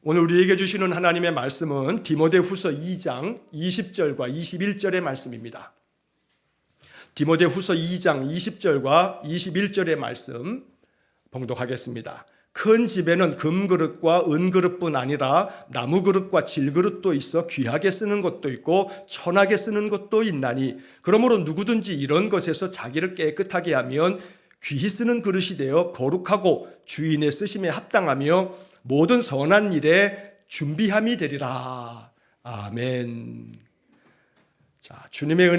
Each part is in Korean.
오늘 우리에게 주시는 하나님의 말씀은 디모데후서 2장 20절과 21절의 말씀입니다. 디모데후서 2장 20절과 21절의 말씀 봉독하겠습니다. 큰 집에는 금그릇과 은그릇뿐 아니라 나무그릇과 질그릇도 있어 귀하게 쓰는 것도 있고 천하게 쓰는 것도 있나니 그러므로 누구든지 이런 것에서 자기를 깨끗하게 하면 귀히 쓰는 그릇이 되어 거룩하고 주인의 쓰심에 합당하며 모든 선한 일에 준비함이 되리라. 아멘. 자, 주님의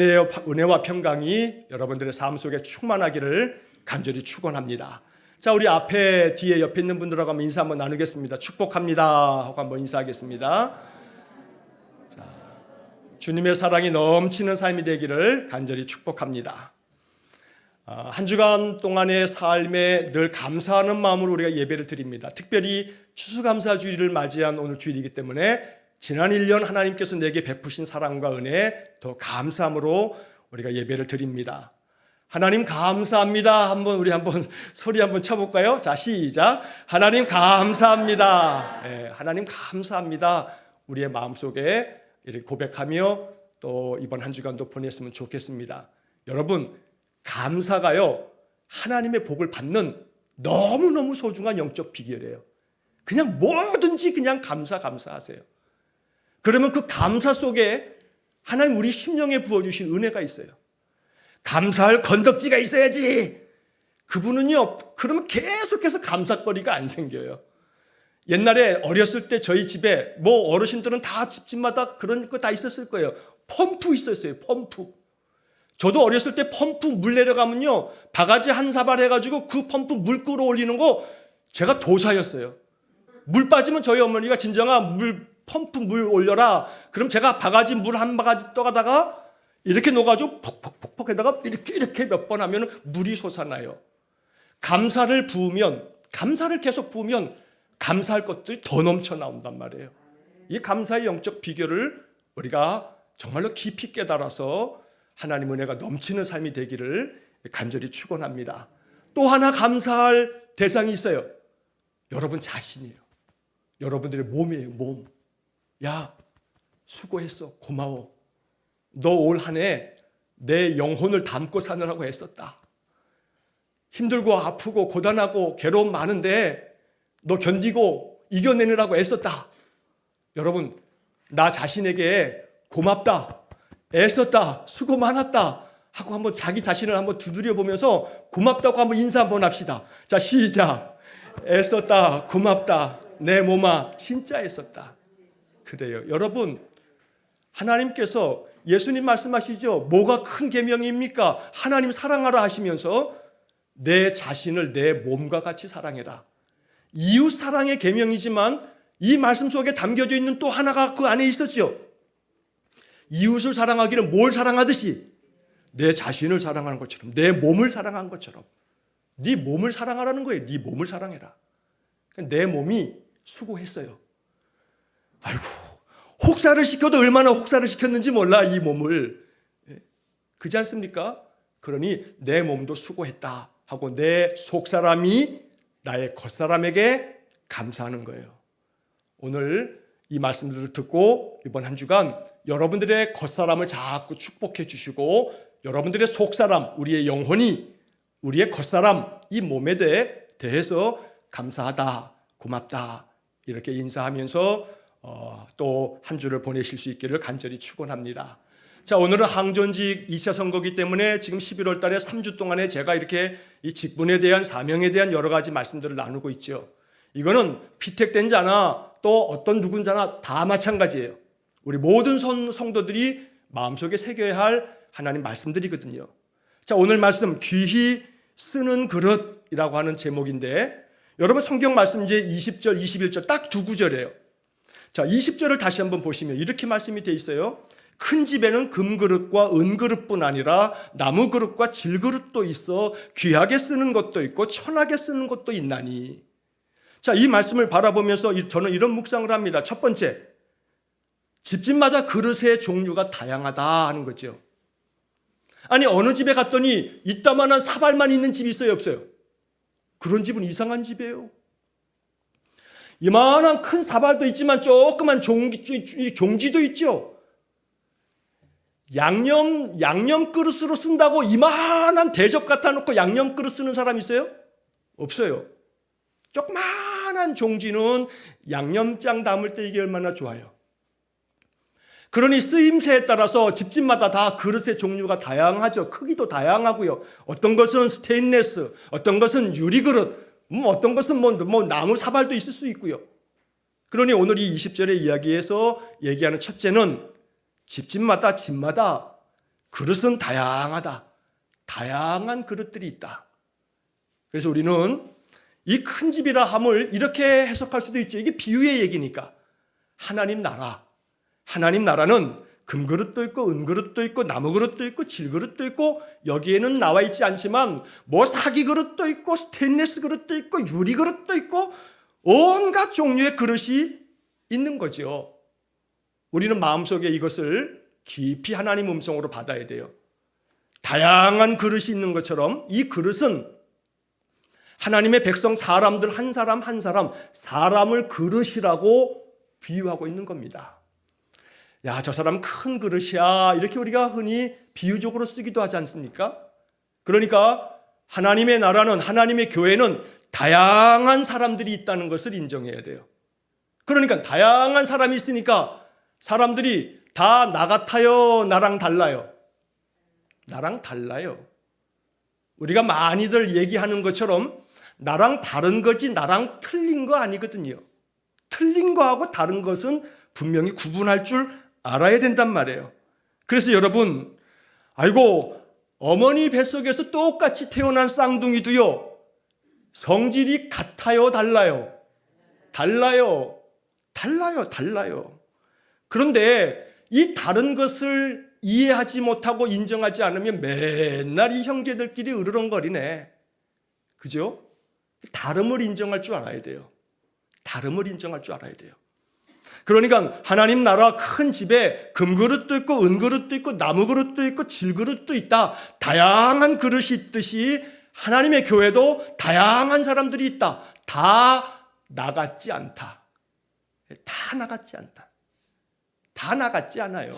은혜와 평강이 여러분들의 삶 속에 충만하기를 간절히 축원합니다. 자, 우리 앞에 뒤에 옆에 있는 분들하고 한번 인사 한번 나누겠습니다. 축복합니다 하고 한번 인사하겠습니다. 자, 주님의 사랑이 넘치는 삶이 되기를 간절히 축복합니다. 한 주간 동안의 삶에 늘 감사하는 마음으로 우리가 예배를 드립니다. 특별히 추수감사주일을 맞이한 오늘 주일이기 때문에 지난 1년 하나님께서 내게 베푸신 사랑과 은혜 더 감사함으로 우리가 예배를 드립니다. 하나님 감사합니다. 우리 한번 소리 한번 쳐볼까요? 자, 시작. 하나님 감사합니다. 네, 하나님 감사합니다. 우리의 마음속에 이렇게 고백하며 또 이번 한 주간도 보냈으면 좋겠습니다. 여러분, 감사가요, 하나님의 복을 받는 너무너무 소중한 영적 비결이에요. 그냥 뭐든지 그냥 감사하세요. 그러면 그 감사 속에 하나님 우리 심령에 부어주신 은혜가 있어요. 감사할 건덕지가 있어야지. 그분은요, 그러면 계속해서 감사거리가 안 생겨요. 옛날에 어렸을 때 저희 집에 어르신들은 다 집마다 그런 거 다 있었을 거예요. 펌프 있었어요. 펌프. 저도 어렸을 때 펌프 물 내려가면요, 바가지 한 사발 해가지고 그 펌프 물 끌어올리는 거 제가 도사였어요. 물 빠지면 저희 어머니가 진정한 펌프 물 올려라. 그럼 제가 바가지 물 한 바가지 떠가다가 이렇게 넣어가지고 퍽퍽퍽퍽 해다가 이렇게 몇 번 하면 물이 솟아나요. 감사를 계속 부으면 감사할 것들이 더 넘쳐 나온단 말이에요. 이 감사의 영적 비결을 우리가 정말로 깊이 깨달아서 하나님 은혜가 넘치는 삶이 되기를 간절히 축원합니다. 또 하나 감사할 대상이 있어요. 여러분 자신이에요. 여러분들의 몸이에요. 몸. 야, 수고했어. 고마워. 너 올 한 해 내 영혼을 담고 사느라고 애썼다. 힘들고 아프고 고단하고 괴로움 많은데 너 견디고 이겨내느라고 애썼다. 여러분, 나 자신에게 고맙다, 애썼다, 수고 많았다 하고 한번 자기 자신을 한번 두드려 보면서 고맙다고 한번 인사 한번 합시다. 자, 시작. 애썼다, 고맙다, 내 몸아 진짜 애썼다. 그래요. 여러분, 하나님께서 예수님 말씀하시죠. 뭐가 큰 계명입니까? 하나님 사랑하라 하시면서 내 자신을 내 몸과 같이 사랑해라. 이웃 사랑의 계명이지만 이 말씀 속에 담겨져 있는 또 하나가 그 안에 있었죠. 이웃을 사랑하기는 뭘 사랑하듯이 내 자신을 사랑하는 것처럼, 내 몸을 사랑한 것처럼. 네 몸을 사랑하라는 거예요. 네 몸을 사랑해라. 내 몸이 수고했어요. 아이고, 혹사를 시켜도 얼마나 혹사를 시켰는지 몰라, 이 몸을. 그렇지 않습니까? 그러니 내 몸도 수고했다 하고 내 속사람이 나의 겉사람에게 감사하는 거예요. 오늘 이 말씀들을 듣고 이번 한 주간 여러분들의 겉사람을 자꾸 축복해 주시고 여러분들의 속사람, 우리의 영혼이 우리의 겉사람, 이 몸에 대해서 감사하다, 고맙다 이렇게 인사하면서 또 한 주를 보내실 수 있기를 간절히 축원합니다. 자, 오늘은 항전직 2차 선거이기 때문에 지금 11월 달에 3주 동안에 제가 이렇게 이 직분에 대한 사명에 대한 여러 가지 말씀들을 나누고 있죠. 이거는 피택된 자나 또 어떤 누군자나 다 마찬가지예요. 우리 모든 성도들이 마음속에 새겨야 할 하나님 말씀들이거든요. 자, 오늘 말씀 귀히 쓰는 그릇이라고 하는 제목인데 여러분 성경 말씀 이제 20절, 21절 딱 두 구절이에요. 자, 20절을 다시 한번 보시면 이렇게 말씀이 되어 있어요. 큰 집에는 금그릇과 은그릇뿐 아니라 나무그릇과 질그릇도 있어 귀하게 쓰는 것도 있고 천하게 쓰는 것도 있나니. 자, 이 말씀을 바라보면서 저는 이런 묵상을 합니다. 첫 번째, 집집마다 그릇의 종류가 다양하다 하는 거죠. 아니, 어느 집에 갔더니 이따만한 사발만 있는 집이 있어요, 없어요? 그런 집은 이상한 집이에요. 이만한 큰 사발도 있지만 조그만 종지도 있죠. 양념 그릇으로 쓴다고 이만한 대접 갖다 놓고 양념 그릇 쓰는 사람 있어요? 없어요. 조그만한 종지는 양념장 담을 때 이게 얼마나 좋아요. 그러니 쓰임새에 따라서 집집마다 다 그릇의 종류가 다양하죠. 크기도 다양하고요. 어떤 것은 스테인레스, 어떤 것은 유리그릇, 어떤 것은 나무 사발도 있을 수 있고요. 그러니 오늘 이 20절의 이야기에서 얘기하는 첫째는 집마다 그릇은 다양하다. 다양한 그릇들이 있다. 그래서 우리는 이 큰 집이라 함을 이렇게 해석할 수도 있죠. 이게 비유의 얘기니까. 하나님 나라는 금그릇도 있고 은그릇도 있고 나무그릇도 있고 질그릇도 있고 여기에는 나와 있지 않지만 사기그릇도 있고 스테인리스 그릇도 있고 유리그릇도 있고 온갖 종류의 그릇이 있는 거죠. 우리는 마음속에 이것을 깊이 하나님 음성으로 받아야 돼요. 다양한 그릇이 있는 것처럼 이 그릇은 하나님의 백성 사람들 한 사람 사람을 그릇이라고 비유하고 있는 겁니다. 야, 저 사람 큰 그릇이야. 이렇게 우리가 흔히 비유적으로 쓰기도 하지 않습니까? 그러니까 하나님의 나라는, 하나님의 교회는 다양한 사람들이 있다는 것을 인정해야 돼요. 그러니까 다양한 사람이 있으니까 사람들이 다 나 같아요, 나랑 달라요? 나랑 달라요. 우리가 많이들 얘기하는 것처럼 나랑 다른 거지 나랑 틀린 거 아니거든요. 틀린 거하고 다른 것은 분명히 구분할 줄 알아야 된단 말이에요. 그래서 여러분, 아이고 어머니 뱃속에서 똑같이 태어난 쌍둥이도요 성질이 같아요, 달라요? 달라요. 그런데 이 다른 것을 이해하지 못하고 인정하지 않으면 맨날 이 형제들끼리 으르렁거리네. 그죠? 다름을 인정할 줄 알아야 돼요. 그러니까 하나님 나라 큰 집에 금그릇도 있고 은그릇도 있고 나무그릇도 있고 질그릇도 있다. 다양한 그릇이 있듯이 하나님의 교회도 다양한 사람들이 있다. 다 나같지 않다. 다 나같지 않아요.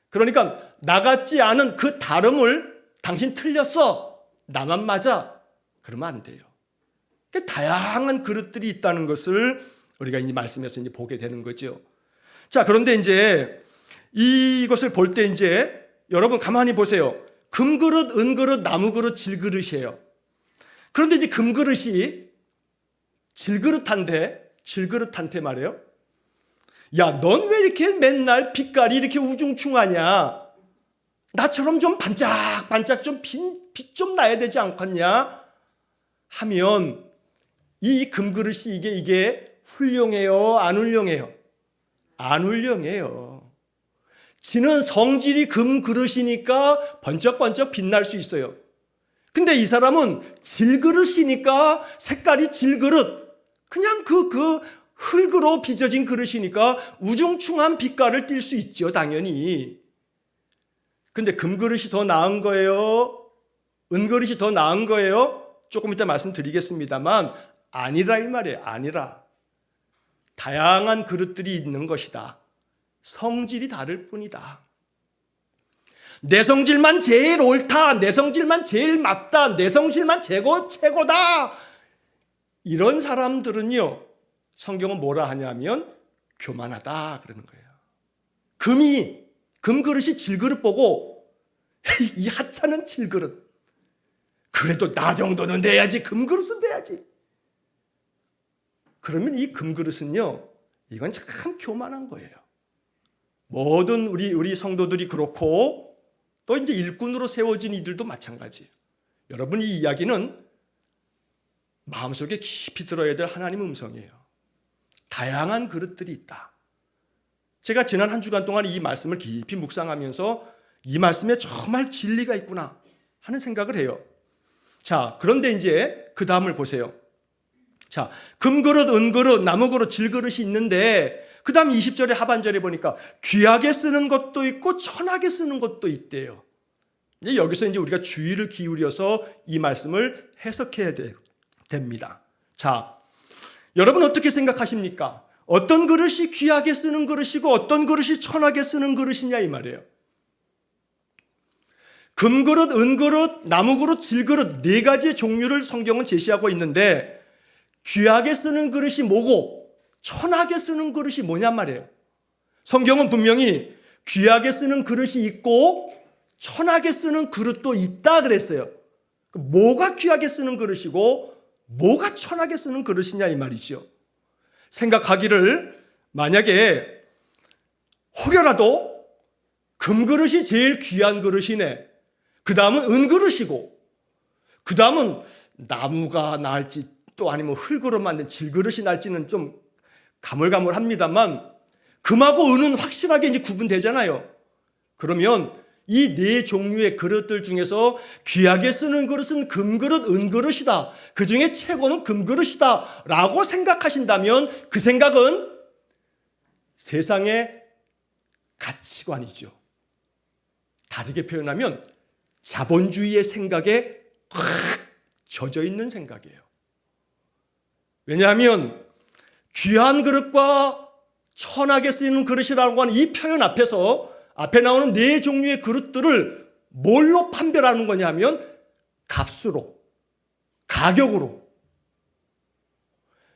그러니까 나같지 않은 그 다름을 당신 틀렸어. 나만 맞아. 그러면 안 돼요. 다양한 그릇들이 있다는 것을 우리가 이 말씀에서 이제 보게 되는 거죠. 자, 그런데 이제 이것을 볼 때 이제 여러분 가만히 보세요. 금그릇, 은그릇, 나무그릇, 질그릇이에요. 그런데 이제 금그릇이 질그릇한테 말이에요. 야, 넌 왜 이렇게 맨날 빛깔이 이렇게 우중충하냐? 나처럼 좀 반짝반짝 좀 빛 좀 나야 되지 않겠냐? 하면 이 금그릇이 이게 훌륭해요? 안 훌륭해요? 안 훌륭해요. 지는 성질이 금그릇이니까 번쩍번쩍 빛날 수 있어요. 근데 이 사람은 질그릇이니까 색깔이 질그릇, 그냥 그 흙으로 빚어진 그릇이니까 우중충한 빛깔을 띌 수 있죠, 당연히. 근데 금그릇이 더 나은 거예요? 은그릇이 더 나은 거예요? 조금 이따 말씀드리겠습니다만 아니라 이 말이에요. 아니라. 다양한 그릇들이 있는 것이다. 성질이 다를 뿐이다. 내 성질만 제일 옳다. 내 성질만 제일 맞다. 내 성질만 최고다. 이런 사람들은요, 성경은 뭐라 하냐면 교만하다 그러는 거예요. 금그릇이 질그릇 보고 이 하찮은 질그릇, 그래도 나 정도는 돼야지. 금그릇은 돼야지. 그러면 이 금그릇은요, 이건 참 교만한 거예요. 모든 우리 성도들이 그렇고 또 이제 일꾼으로 세워진 이들도 마찬가지예요. 여러분, 이 이야기는 마음속에 깊이 들어야 될 하나님 음성이에요. 다양한 그릇들이 있다. 제가 지난 한 주간 동안 이 말씀을 깊이 묵상하면서 이 말씀에 정말 진리가 있구나 하는 생각을 해요. 자, 그런데 이제 그 다음을 보세요. 자, 금그릇, 은그릇, 나무그릇, 질그릇이 있는데 그 다음 20절의 하반절에 보니까 귀하게 쓰는 것도 있고 천하게 쓰는 것도 있대요. 이제 여기서 이제 우리가 주의를 기울여서 이 말씀을 해석해야 됩니다. 자, 여러분 어떻게 생각하십니까? 어떤 그릇이 귀하게 쓰는 그릇이고 어떤 그릇이 천하게 쓰는 그릇이냐 이 말이에요. 금그릇, 은그릇, 나무그릇, 질그릇 네 가지의 종류를 성경은 제시하고 있는데 귀하게 쓰는 그릇이 뭐고 천하게 쓰는 그릇이 뭐냔 말이에요. 성경은 분명히 귀하게 쓰는 그릇이 있고 천하게 쓰는 그릇도 있다 그랬어요. 뭐가 귀하게 쓰는 그릇이고 뭐가 천하게 쓰는 그릇이냐 이 말이죠. 생각하기를 만약에 혹여라도 금그릇이 제일 귀한 그릇이네, 그 다음은 은그릇이고 그 다음은 나무가 나을지 또 아니면 흙으로 만든 질그릇이 날지는 좀 가물가물합니다만 금하고 은은 확실하게 이제 구분되잖아요. 그러면 이 네 종류의 그릇들 중에서 귀하게 쓰는 그릇은 금그릇, 은그릇이다. 그 중에 최고는 금그릇이다 라고 생각하신다면 그 생각은 세상의 가치관이죠. 다르게 표현하면 자본주의의 생각에 확 젖어 있는 생각이에요. 왜냐하면 귀한 그릇과 천하게 쓰이는 그릇이라고 하는 이 표현 앞에서 앞에 나오는 네 종류의 그릇들을 뭘로 판별하는 거냐 하면 값으로, 가격으로.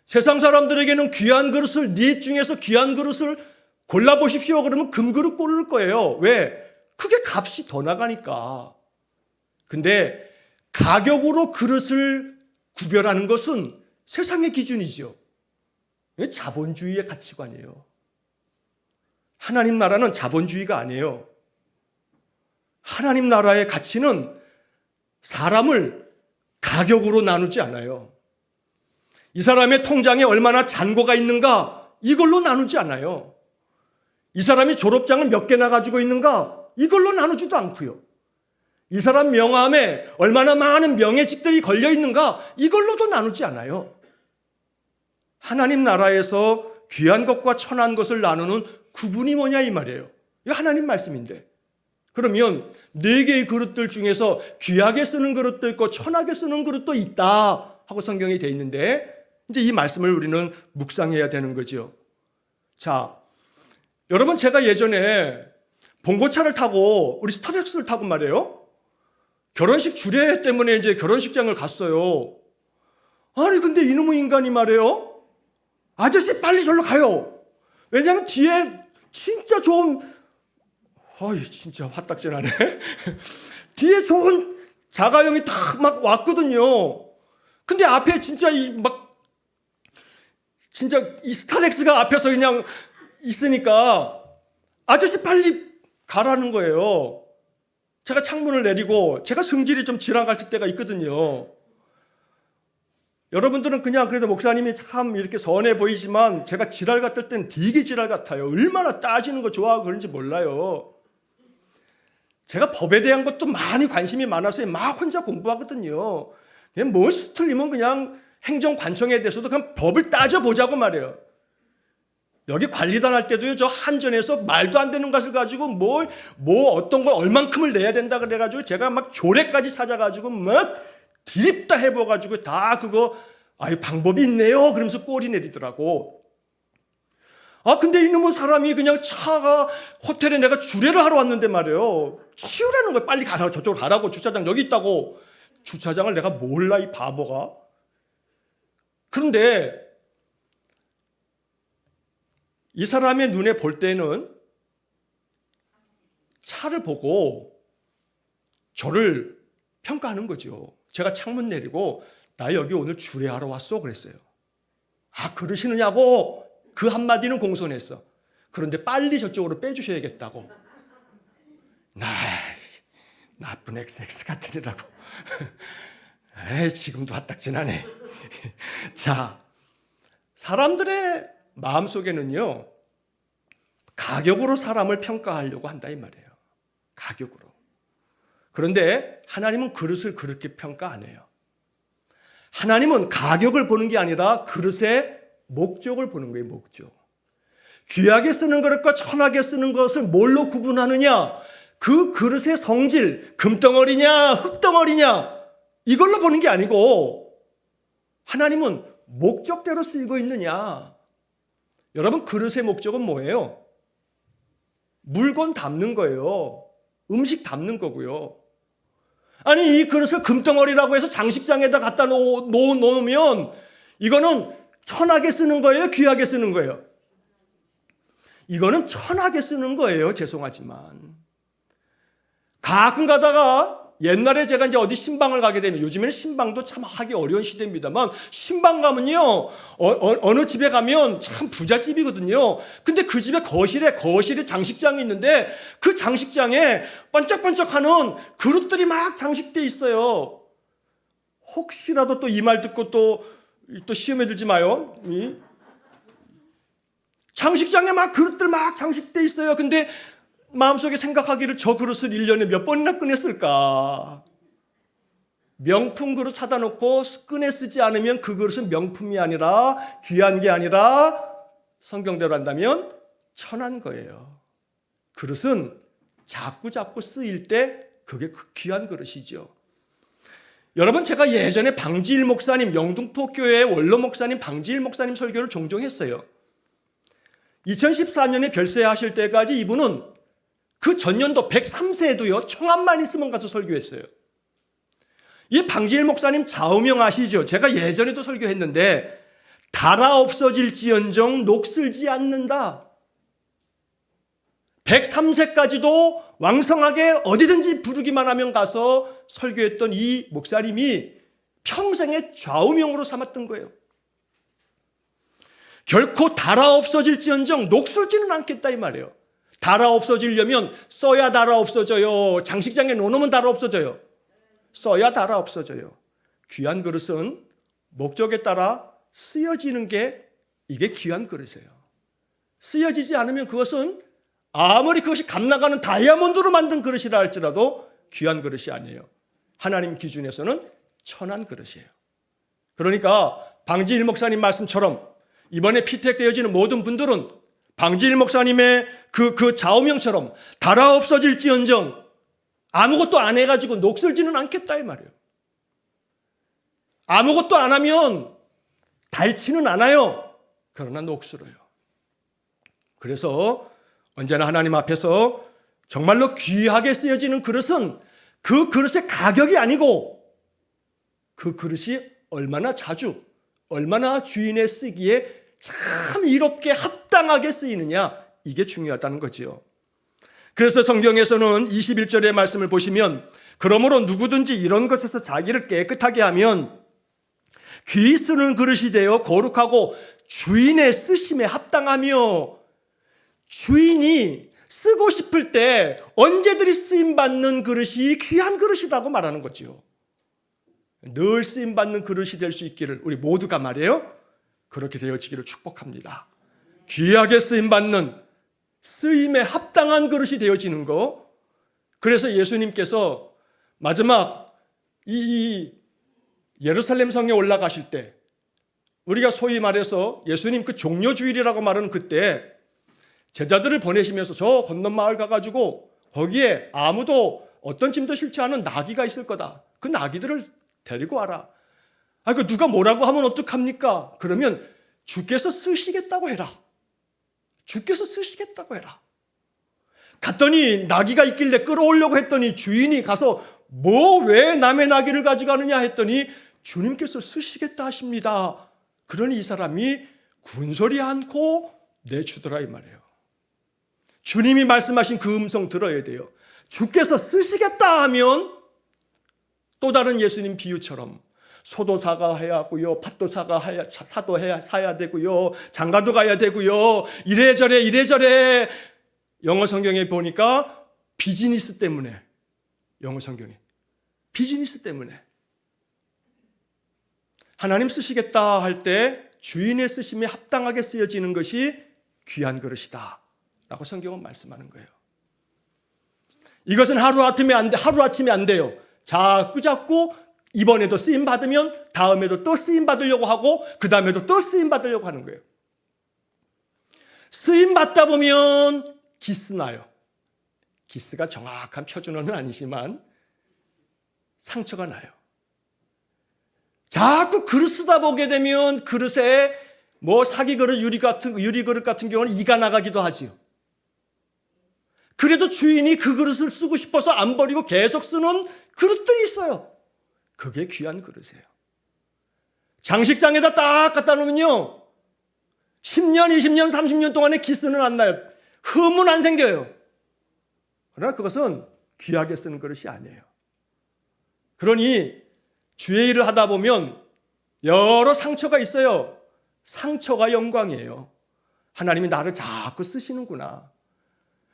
세상 사람들에게는 귀한 그릇을, 네 중에서 귀한 그릇을 골라보십시오. 그러면 금그릇 고를 거예요. 왜? 그게 값이 더 나가니까. 근데 가격으로 그릇을 구별하는 것은 세상의 기준이죠. 자본주의의 가치관이에요. 하나님 나라는 자본주의가 아니에요. 하나님 나라의 가치는 사람을 가격으로 나누지 않아요. 이 사람의 통장에 얼마나 잔고가 있는가 이걸로 나누지 않아요. 이 사람이 졸업장을 몇 개나 가지고 있는가 이걸로 나누지도 않고요. 이 사람 명함에 얼마나 많은 명예직들이 걸려 있는가 이걸로도 나누지 않아요. 하나님 나라에서 귀한 것과 천한 것을 나누는 구분이 뭐냐 이 말이에요. 이거 하나님 말씀인데. 그러면 네 개의 그릇들 중에서 귀하게 쓰는 그릇도 있고 천하게 쓰는 그릇도 있다 하고 성경이 되어 있는데 이제 이 말씀을 우리는 묵상해야 되는 거죠. 자, 여러분 제가 예전에 봉고차를 타고 우리 스타렉스를 타고 말이에요. 결혼식 주례 때문에 이제 결혼식장을 갔어요. 아니 근데 이놈의 인간이 말이에요. 아저씨 빨리 절로 가요. 왜냐하면 뒤에 진짜 좋은, 진짜 화딱지나네. 뒤에 좋은 자가용이 다 막 왔거든요. 근데 앞에 진짜 진짜 이 스타렉스가 앞에서 그냥 있으니까 아저씨 빨리 가라는 거예요. 제가 창문을 내리고 제가 성질이 좀 지나갈 때가 있거든요. 여러분들은 그냥 그래도 목사님이 참 이렇게 선해 보이지만 제가 지랄 같을 땐 되게 지랄 같아요. 얼마나 따지는 거 좋아하고 그런지 몰라요. 제가 법에 대한 것도 많이 관심이 많아서 막 혼자 공부하거든요. 그냥 뭐 틀리면 그냥 행정관청에 대해서도 그냥 법을 따져보자고 말해요. 여기 관리단 할 때도요, 저 한전에서 말도 안 되는 것을 가지고 뭐 어떤 걸 얼만큼을 내야 된다 그래가지고 제가 막 조례까지 찾아가지고 막 드립다 해봐가지고 다 그거 방법이 있네요 그러면서 꼬리 내리더라고. 근데 이놈의 사람이 그냥 차가 호텔에 내가 주례를 하러 왔는데 말이에요. 치우라는 거예요. 빨리 가라, 저쪽으로 가라고. 주차장 여기 있다고. 주차장을 내가 몰라 이 바보가. 그런데 이 사람의 눈에 볼 때는 차를 보고 저를 평가하는 거죠. 제가 창문 내리고 나 여기 오늘 주례하러 왔어 그랬어요. 그러시느냐고 그 한마디는 공손했어. 그런데 빨리 저쪽으로 빼주셔야겠다고. 나쁜 XX 같으리라고. 지금도 화딱지나네. 자, 사람들의 마음속에는요, 가격으로 사람을 평가하려고 한다 이 말이에요. 가격으로. 그런데 하나님은 그릇을 그렇게 평가 안 해요. 하나님은 가격을 보는 게 아니라 그릇의 목적을 보는 거예요. 목적. 귀하게 쓰는 그릇과 천하게 쓰는 것을 뭘로 구분하느냐? 그 그릇의 성질, 금덩어리냐 흙덩어리냐 이걸로 보는 게 아니고 하나님은 목적대로 쓰이고 있느냐? 여러분, 그릇의 목적은 뭐예요? 물건 담는 거예요. 음식 담는 거고요. 아니, 이 그릇을 금덩어리라고 해서 장식장에다 갖다 놓으면 이거는 천하게 쓰는 거예요? 귀하게 쓰는 거예요? 이거는 천하게 쓰는 거예요. 죄송하지만. 가끔 가다가 옛날에 제가 이제 어디 신방을 가게 되면, 요즘에는 신방도 참 하기 어려운 시대입니다만, 신방 가면요, 어느 집에 가면 참 부잣집이거든요. 근데 그 집에 거실에 장식장이 있는데, 그 장식장에 반짝반짝하는 그릇들이 막 장식돼 있어요. 혹시라도 또 이 말 듣고 또 시험에 들지 마요. 장식장에 막 그릇들 막 장식돼 있어요. 근데 마음속에 생각하기를, 저 그릇을 1년에 몇 번이나 꺼냈을까? 명품 그릇 사다 놓고 꺼내 쓰지 않으면 그 그릇은 명품이 아니라, 귀한 게 아니라, 성경대로 한다면 천한 거예요. 그릇은 자꾸 쓰일 때 그게 귀한 그릇이죠. 여러분, 제가 예전에 방지일 목사님, 영등포교회 원로 목사님 방지일 목사님 설교를 종종 했어요. 2014년에 별세하실 때까지 이분은 그 전년도 103세에도요, 청함만 있으면 가서 설교했어요. 이 방지일 목사님 좌우명 아시죠? 제가 예전에도 설교했는데, 달아 없어질지언정 녹슬지 않는다. 103세까지도 왕성하게 어디든지 부르기만 하면 가서 설교했던 이 목사님이 평생의 좌우명으로 삼았던 거예요. 결코 달아 없어질지언정 녹슬지는 않겠다, 이 말이에요. 달아 없어지려면 써야 달아 없어져요. 장식장에 놓으면 달아 없어져요. 써야 달아 없어져요. 귀한 그릇은 목적에 따라 쓰여지는 게, 이게 귀한 그릇이에요. 쓰여지지 않으면 그것은 아무리 그것이 값나가는 다이아몬드로 만든 그릇이라 할지라도 귀한 그릇이 아니에요. 하나님 기준에서는 천한 그릇이에요. 그러니까 방지일 목사님 말씀처럼 이번에 피택되어지는 모든 분들은 방지일 목사님의 그 좌우명처럼 달아 없어질지언정 아무것도 안 해가지고 녹슬지는 않겠다, 이 말이에요. 아무것도 안 하면 닳지는 않아요. 그러나 녹슬어요. 그래서 언제나 하나님 앞에서 정말로 귀하게 쓰여지는 그릇은 그 그릇의 가격이 아니고, 그 그릇이 얼마나 자주, 얼마나 주인의 쓰기에 참 이롭게 합당하게 쓰이느냐, 이게 중요하다는 거지요. 그래서 성경에서는 21절의 말씀을 보시면, 그러므로 누구든지 이런 것에서 자기를 깨끗하게 하면 귀 쓰는 그릇이 되어 거룩하고 주인의 쓰심에 합당하며, 주인이 쓰고 싶을 때 언제든지 쓰임받는 그릇이 귀한 그릇이라고 말하는 거죠. 늘 쓰임받는 그릇이 될 수 있기를 우리 모두가 말이에요, 그렇게 되어지기를 축복합니다. 귀하게 쓰임받는, 쓰임에 합당한 그릇이 되어지는 거. 그래서 예수님께서 마지막 이 예루살렘 성에 올라가실 때, 우리가 소위 말해서 예수님 그 종려주일이라고 말하는 그때 제자들을 보내시면서 저 건넌 마을 가가지고 거기에 아무도 어떤 짐도 싫지 않은 나귀가 있을 거다. 그 나귀들을 데리고 와라. 그 누가 뭐라고 하면 어떡합니까? 그러면 주께서 쓰시겠다고 해라. 주께서 쓰시겠다고 해라. 갔더니 나귀가 있길래 끌어오려고 했더니 주인이 가서 왜 남의 나귀를 가져가느냐 했더니 주님께서 쓰시겠다 하십니다. 그러니 이 사람이 군소리 않고 내주더라, 이 말이에요. 주님이 말씀하신 그 음성 들어야 돼요. 주께서 쓰시겠다 하면 또 다른 예수님 비유처럼 소도 사가해야 하고요, 팥도 사야 되고요, 장가도 가야 되고요, 이래저래 영어 성경에 보니까 비즈니스 때문에, 영어 성경에 비즈니스 때문에 하나님 쓰시겠다 할 때 주인의 쓰심에 합당하게 쓰여지는 것이 귀한 그릇이다 라고 성경은 말씀하는 거예요. 이것은 하루아침에 안 돼요. 자꾸 이번에도 쓰임 받으면 다음에도 또 쓰임 받으려고 하고 그 다음에도 또 쓰임 받으려고 하는 거예요. 쓰임 받다 보면 기스 나요. 기스가 정확한 표준어는 아니지만 상처가 나요. 자꾸 그릇 쓰다 보게 되면 그릇에 뭐 사기 그릇, 유리 그릇 같은 경우는 이가 나가기도 하지요. 그래도 주인이 그 그릇을 쓰고 싶어서 안 버리고 계속 쓰는 그릇들이 있어요. 그게 귀한 그릇이에요. 장식장에다 딱 갖다 놓으면요, 10년, 20년, 30년 동안에 기스는 안 나요. 흠은 안 생겨요. 그러나 그것은 귀하게 쓰는 그릇이 아니에요. 그러니 주의 일을 하다 보면 여러 상처가 있어요. 상처가 영광이에요. 하나님이 나를 자꾸 쓰시는구나.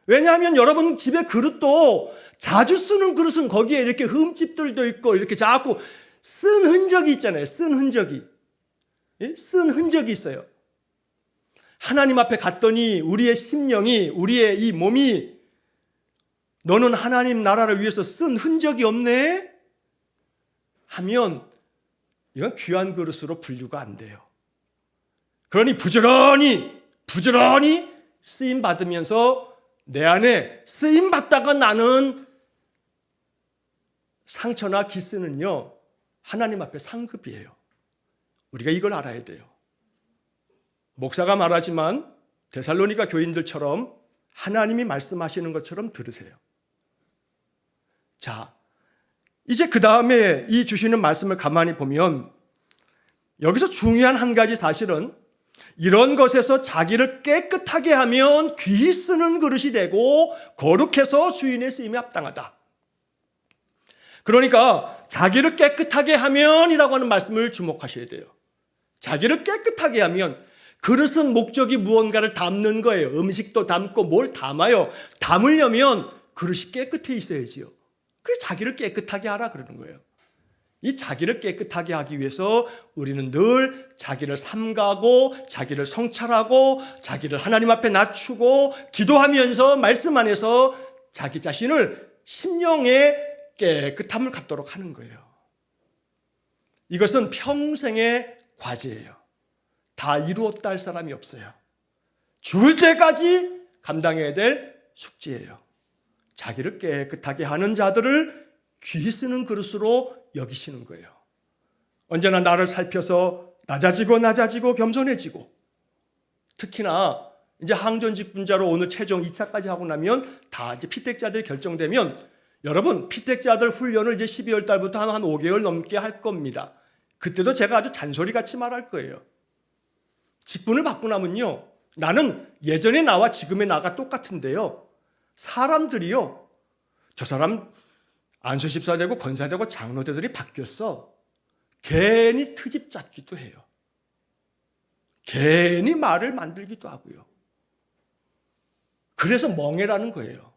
왜냐하면 여러분 집에 그릇도 자주 쓰는 그릇은 거기에 이렇게 흠집들도 있고 이렇게 자꾸 쓴 흔적이 있잖아요. 쓴 흔적이. 쓴 흔적이 있어요. 하나님 앞에 갔더니 우리의 심령이, 우리의 이 몸이 너는 하나님 나라를 위해서 쓴 흔적이 없네? 하면 이건 귀한 그릇으로 분류가 안 돼요. 그러니 부지런히 쓰임 받으면서 내 안에 쓰임 받다가 나는 상처나 기스는요, 하나님 앞에 상급이에요. 우리가 이걸 알아야 돼요. 목사가 말하지만 데살로니가 교인들처럼 하나님이 말씀하시는 것처럼 들으세요. 자, 이제 그 다음에 이 주시는 말씀을 가만히 보면 여기서 중요한 한 가지 사실은 이런 것에서 자기를 깨끗하게 하면 귀히 쓰는 그릇이 되고 거룩해서 주인의 쓰임에 합당하다. 그러니까 자기를 깨끗하게 하면이라고 하는 말씀을 주목하셔야 돼요. 자기를 깨끗하게 하면, 그릇은 목적이 무언가를 담는 거예요. 음식도 담고 뭘 담아요. 담으려면 그릇이 깨끗해 있어야지요. 그래서 자기를 깨끗하게 하라 그러는 거예요. 이 자기를 깨끗하게 하기 위해서 우리는 늘 자기를 삼가고 자기를 성찰하고 자기를 하나님 앞에 낮추고 기도하면서 말씀 안에서 자기 자신을 심령의 깨끗함을 갖도록 하는 거예요. 이것은 평생의 과제예요. 다 이루었다 할 사람이 없어요. 죽을 때까지 감당해야 될 숙제예요. 자기를 깨끗하게 하는 자들을 귀히 쓰는 그릇으로 여기시는 거예요. 언제나 나를 살펴서 낮아지고 겸손해지고, 특히나 이제 항전직 분자로 오늘 최종 2차까지 하고 나면 다 이제 피택자들이 결정되면 여러분 피택자들 훈련을 이제 12월 달부터 한 5개월 넘게 할 겁니다. 그때도 제가 아주 잔소리같이 말할 거예요. 직분을 받고 나면요, 나는 예전에 나와 지금의 나가 똑같은데요, 사람들이요, 저 사람 안수집사 되고 권사 되고 장로들이 바뀌었어. 괜히 트집 잡기도 해요. 괜히 말을 만들기도 하고요. 그래서 멍해라는 거예요.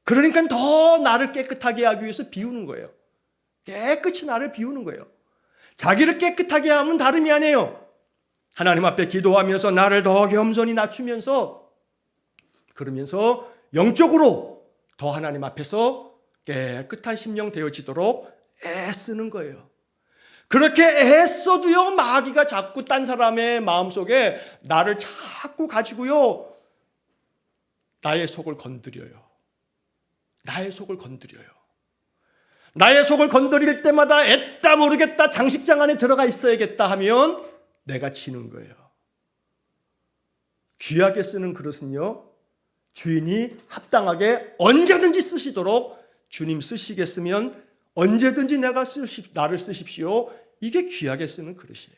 그러니까 더 나를 깨끗하게 하기 위해서 비우는 거예요. 깨끗이 나를 비우는 거예요. 자기를 깨끗하게 하면 다름이 아니에요. 하나님 앞에 기도하면서 나를 더 겸손히 낮추면서, 그러면서 영적으로 더 하나님 앞에서 깨끗한 심령 되어지도록 애쓰는 거예요. 그렇게 애써도요, 마귀가 자꾸 딴 사람의 마음속에 나를 자꾸 가지고요, 나의 속을 건드려요. 나의 속을 건드려요. 나의 속을 건드릴 때마다 애따 모르겠다, 장식장 안에 들어가 있어야겠다 하면 내가 지는 거예요. 귀하게 쓰는 그릇은요, 주인이 합당하게 언제든지 쓰시도록 주님 쓰시겠으면 언제든지 나를 쓰십시오. 이게 귀하게 쓰는 그릇이에요.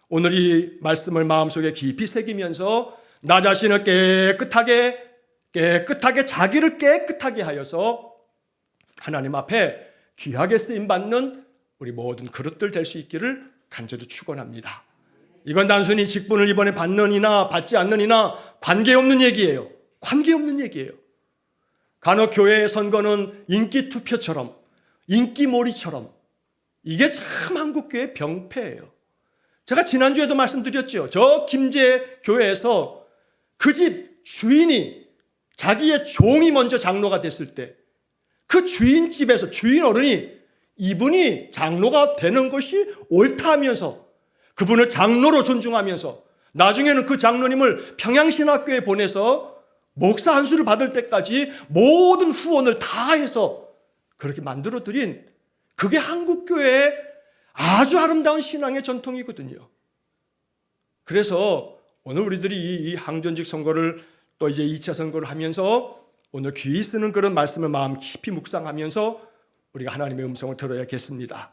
오늘 이 말씀을 마음속에 깊이 새기면서 나 자신을 깨끗하게 자기를 깨끗하게 하여서 하나님 앞에 귀하게 쓰임받는 우리 모든 그릇들 될 수 있기를 간절히 축원합니다. 이건 단순히 직분을 이번에 받느니나 받지 않느니나 관계없는 얘기예요. 관계없는 얘기예요. 간혹 교회의 선거는 인기 투표처럼, 인기몰이처럼, 이게 참 한국교회의 병폐예요. 제가 지난주에도 말씀드렸죠. 저 김제 교회에서 그 집 주인이, 자기의 종이 먼저 장로가 됐을 때 그 주인 집에서 주인 어른이 이분이 장로가 되는 것이 옳다 하면서 그분을 장로로 존중하면서 나중에는 그 장로님을 평양신학교에 보내서 목사 안수를 받을 때까지 모든 후원을 다 해서 그렇게 만들어드린, 그게 한국교회의 아주 아름다운 신앙의 전통이거든요. 그래서 오늘 우리들이 이 항전직 선거를 또 이제 2차 선거를 하면서 오늘 귀 쓰는 그런 말씀을 마음 깊이 묵상하면서 우리가 하나님의 음성을 들어야겠습니다.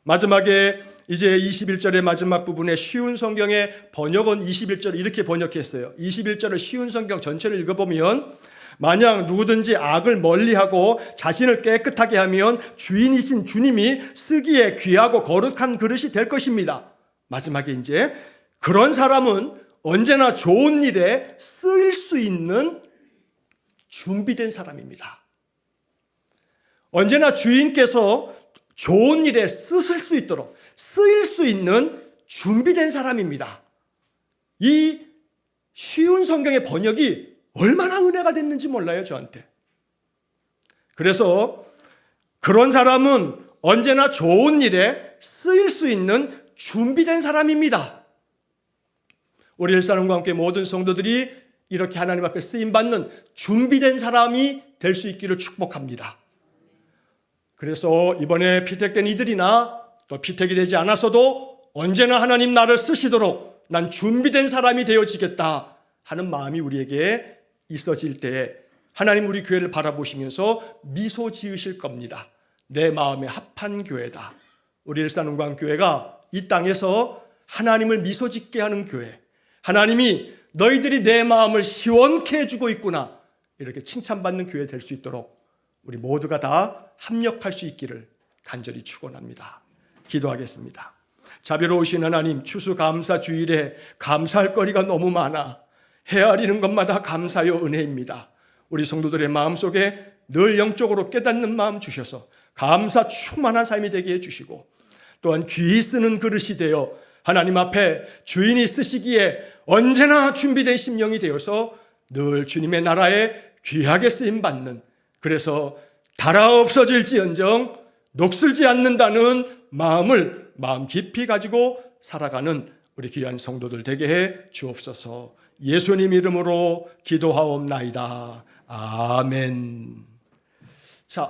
마지막에 이제 21절의 마지막 부분에 쉬운 성경의 번역은 21절을 이렇게 번역했어요. 21절을 쉬운 성경 전체를 읽어보면 만약 누구든지 악을 멀리하고 자신을 깨끗하게 하면 주인이신 주님이 쓰기에 귀하고 거룩한 그릇이 될 것입니다. 마지막에 이제 그런 사람은 언제나 좋은 일에 쓰일 수 있는 준비된 사람입니다. 언제나 주인께서 좋은 일에 쓰실 수 있도록 쓰일 수 있는 준비된 사람입니다. 이 쉬운 성경의 번역이 얼마나 은혜가 됐는지 몰라요, 저한테. 그래서 그런 사람은 언제나 좋은 일에 쓰일 수 있는 준비된 사람입니다. 우리 일사람과 함께 모든 성도들이 이렇게 하나님 앞에 쓰임받는 준비된 사람이 될 수 있기를 축복합니다. 그래서 이번에 피택된 이들이나 또 피택이 되지 않았어도 언제나 하나님 나를 쓰시도록 난 준비된 사람이 되어지겠다 하는 마음이 우리에게 있어질 때 하나님 우리 교회를 바라보시면서 미소 지으실 겁니다. 내 마음에 합한 교회다. 우리 일산은광교회가 이 땅에서 하나님을 미소 짓게 하는 교회, 하나님이 너희들이 내 마음을 시원케 해주고 있구나 이렇게 칭찬받는 교회 될 수 있도록 우리 모두가 다 합력할 수 있기를 간절히 축원합니다. 기도하겠습니다. 자비로우신 하나님, 추수감사주일에 감사할 거리가 너무 많아 헤아리는 것마다 감사요 은혜입니다. 우리 성도들의 마음속에 늘 영적으로 깨닫는 마음 주셔서 감사 충만한 삶이 되게 해주시고 또한 귀 쓰는 그릇이 되어 하나님 앞에 주인이 쓰시기에 언제나 준비된 심령이 되어서 늘 주님의 나라에 귀하게 쓰임받는, 그래서 달아 없어질지언정 녹슬지 않는다는 마음을 마음 깊이 가지고 살아가는 우리 귀한 성도들 되게 해 주옵소서. 예수님 이름으로 기도하옵나이다. 아멘. 자.